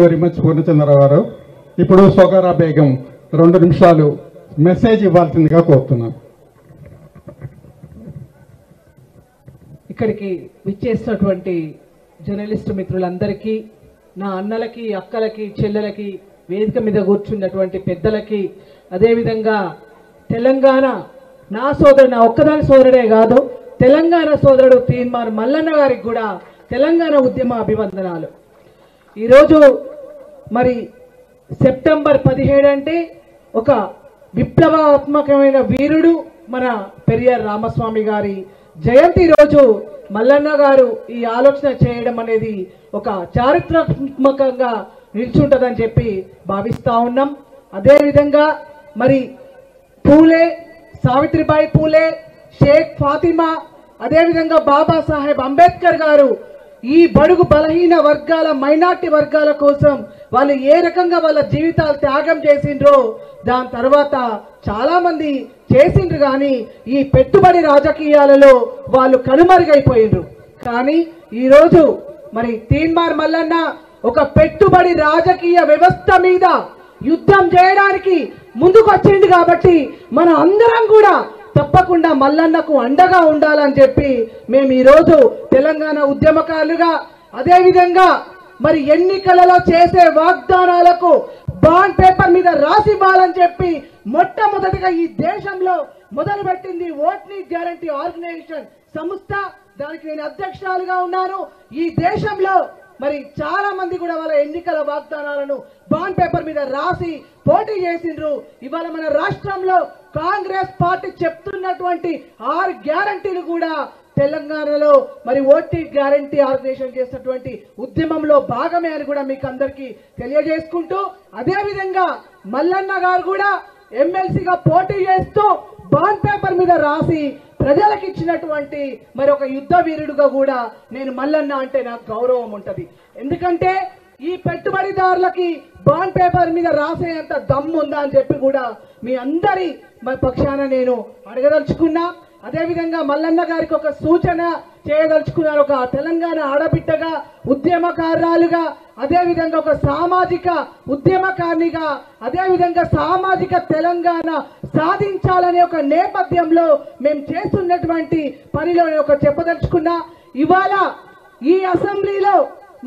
Very much Purnachandrarao గారు. ఇప్పుడు సోగారా బేగం 2 నిమిషాలు మెసేజ్ ఇవ్వాల్సిందిగా కోరుతున్నాను. ఇక్కడికి విచ్చేసినటువంటి జర్నలిస్టు మిత్రులందరికీ, నా అన్నలకి, అక్కలకి, చెల్లెలకి, వేదిక మీద కూర్చున్నటువంటి పెద్దలకి, అదేవిధంగా తెలంగాణ నా సోదరుడు, నా ఒక్కదాని సోదరుడే కాదు, తెలంగాణ సోదరుడు తీన్మార్ మల్లన్న గారికి కూడా తెలంగాణ ఉద్యమ అభివందనాలు. ఈరోజు మరి సెప్టెంబర్ 17 అంటే ఒక విప్లవాత్మకమైన వీరుడు మన పెరియార్ రామస్వామి గారి జయంతి రోజు మల్లన్న గారు ఈ ఆలోచన చేయడం అనేది ఒక చారిత్రాత్మకంగా నిల్చుంటుందని చెప్పి భావిస్తా ఉన్నాం. అదేవిధంగా మరి పూలే, సావిత్రిబాయి పూలే, షేక్ ఫాతిమా, అదేవిధంగా బాబాసాహెబ్ అంబేద్కర్ గారు ఈ బడుగు బలహీన వర్గాల, మైనార్టీ వర్గాల కోసం వాళ్ళు ఏ రకంగా వాళ్ళ జీవితాలు త్యాగం చేసిండ్రో దాని తర్వాత చాలా మంది చేసిండ్రు. కానీ ఈ పెట్టుబడి రాజకీయాలలో వాళ్ళు కనుమరుగైపోయిండ్రు. కానీ ఈరోజు మరి తీన్మార్ మల్లన్న ఒక పెట్టుబడి రాజకీయ వ్యవస్థ మీద యుద్ధం చేయడానికి ముందుకు వచ్చింది. కాబట్టి మన అందరం కూడా తప్పకుండా మల్లన్నకు అండగా ఉండాలని చెప్పి మేము ఈరోజు తెలంగాణ ఉద్యమకారులుగా, అదేవిధంగా మరి ఎన్నికలలో చేసే వాగ్దానాలకు బాండ్ పేపర్ మీద రాసివ్వాలని చెప్పి మొట్టమొదటిగా ఈ దేశంలో మొదలుపెట్టింది ఓట్ నీడ్ గ్యారంటీ ఆర్గనైజేషన్ సంస్థ. దానికి నేను అధ్యక్షురాలుగా ఉన్నాను. ఈ దేశంలో మరి చాలా మంది కూడా వాళ్ళ ఎన్నికల వాగ్దానాలను బాండ్ పేపర్ మీద రాసి పోటీ చేసిండ్రు. ఇవాళ మన రాష్ట్రంలో కాంగ్రెస్ పార్టీ చెప్తున్నటువంటి 6 గ్యారంటీలు కూడా తెలంగాణలో మరి ఓటీ గ్యారంటీ ఆర్గనైజేషన్ చేసినటువంటి ఉద్యమంలో భాగమే అని కూడా మీకు అందరికీ తెలియజేసుకుంటూ, అదేవిధంగా మల్లన్న గారు కూడా ఎమ్మెల్సీగా పోటీ చేస్తూ బాండ్ పేపర్ మీద రాసి ప్రజలకు ఇచ్చినటువంటి మరి ఒక యుద్ధ వీరుడుగా కూడా నేను మల్లన్న అంటే నాకు గౌరవం ఉంటుంది. ఎందుకంటే ఈ పెట్టుబడిదారులకి బాండ్ పేపర్ మీద రాసేంత దమ్ము ఉందా అని చెప్పి కూడా మీ అందరి పక్షాన నేను అడగదలుచుకున్నా. అదేవిధంగా మల్లన్న గారికి ఒక సూచన చేయదలుచుకున్నారు. ఒక తెలంగాణ ఆడబిడ్డగా, ఉద్యమకారురాలుగా, అదేవిధంగా ఒక సామాజిక ఉద్యమకారినిగా, అదేవిధంగా సామాజిక తెలంగాణ సాధించాలనే ఒక నేపథ్యంలో మేము చేస్తున్నటువంటి పనిలో ఒక చెప్పదలుచుకున్నా. ఇవాళ ఈ అసెంబ్లీలో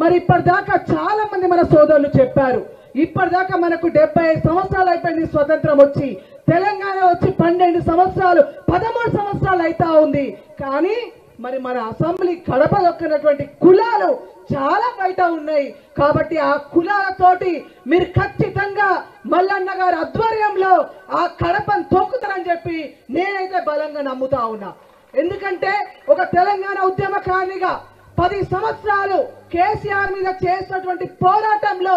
మరి ఇప్పటిదాకా చాలా మంది మన సోదరులు చెప్పారు, ఇప్పటిదాకా మనకు 75 సంవత్సరాలు అయిపోయింది స్వతంత్రం వచ్చి, తెలంగాణ వచ్చి 12 సంవత్సరాలు 13 సంవత్సరాలు అయితా ఉంది. కానీ మరి మన అసెంబ్లీ గడప దొక్కినటువంటి కులాలు చాలా బయట ఉన్నాయి. కాబట్టి ఆ కులాలతోటి మీరు ఖచ్చితంగా మల్లన్న గారి ఆధ్వర్యంలో ఆ కడపను తొక్కుతారని చెప్పి నేనైతే బలంగా నమ్ముతా ఉన్నా. ఎందుకంటే ఒక తెలంగాణ ఉద్యమకారినిగా 10 సంవత్సరాలు కేసీఆర్ మీద చేసినటువంటి పోరాటంలో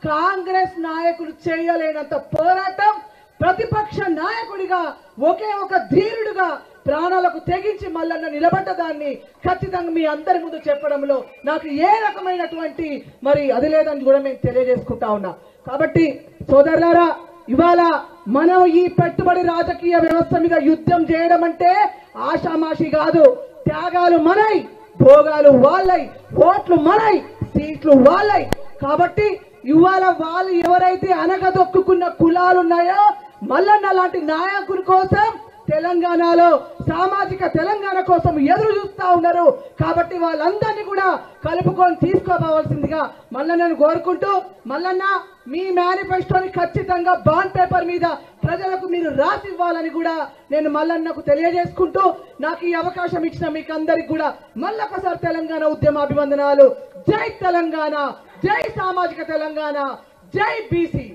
కాంగ్రెస్ నాయకులు చేయలేనంత పోరాటం ప్రతిపక్ష నాయకుడిగా, ఒకే ఒక ధీరుడుగా ప్రాణాలకు తెగించి మల్లన్న నిలబడ్డదాన్ని ఖచ్చితంగా మీ అందరి ముందు చెప్పడంలో నాకు ఏ రకమైనటువంటి మరి అది లేదని కూడా మేము తెలియజేసుకుంటా ఉన్నా. కాబట్టి సోదరులారా, ఇవాళ మనం ఈ పెట్టుబడి రాజకీయ వ్యవస్థ మీద యుద్ధం చేయడం అంటే ఆషామాషి కాదు. త్యాగాలు మనై, భోగాలు వాళ్ళై, ఓట్లు మనై, సీట్లు వాళ్ళై. కాబట్టి ఇవాళ వాళ్ళు ఎవరైతే అనగదొక్కున్న కులాలు ఉన్నాయో మల్లన్న లాంటి నాయకుడి కోసం తెలంగాణలో సామాజిక తెలంగాణ కోసం ఎదురు చూస్తా ఉన్నారు. కాబట్టి వాళ్ళందరినీ కూడా కలుపుకొని తీసుకోవాల్సిందిగా మల్లన్నను కోరుకుంటూ, మల్లన్న మీ మేనిఫెస్టోని ఖచ్చితంగా బాండ్ పేపర్ మీద ప్రజలకు మీరు రాసి ఇవ్వాలని కూడా నేను మల్లన్నకు తెలియజేసుకుంటూ, నాకు ఈ అవకాశం ఇచ్చిన మీకు అందరికి కూడా మళ్ళొకసారి తెలంగాణ ఉద్యమ అభివందనాలు. జై తెలంగాణ, జై సామాజిక తెలంగాణ, జై బీసీ.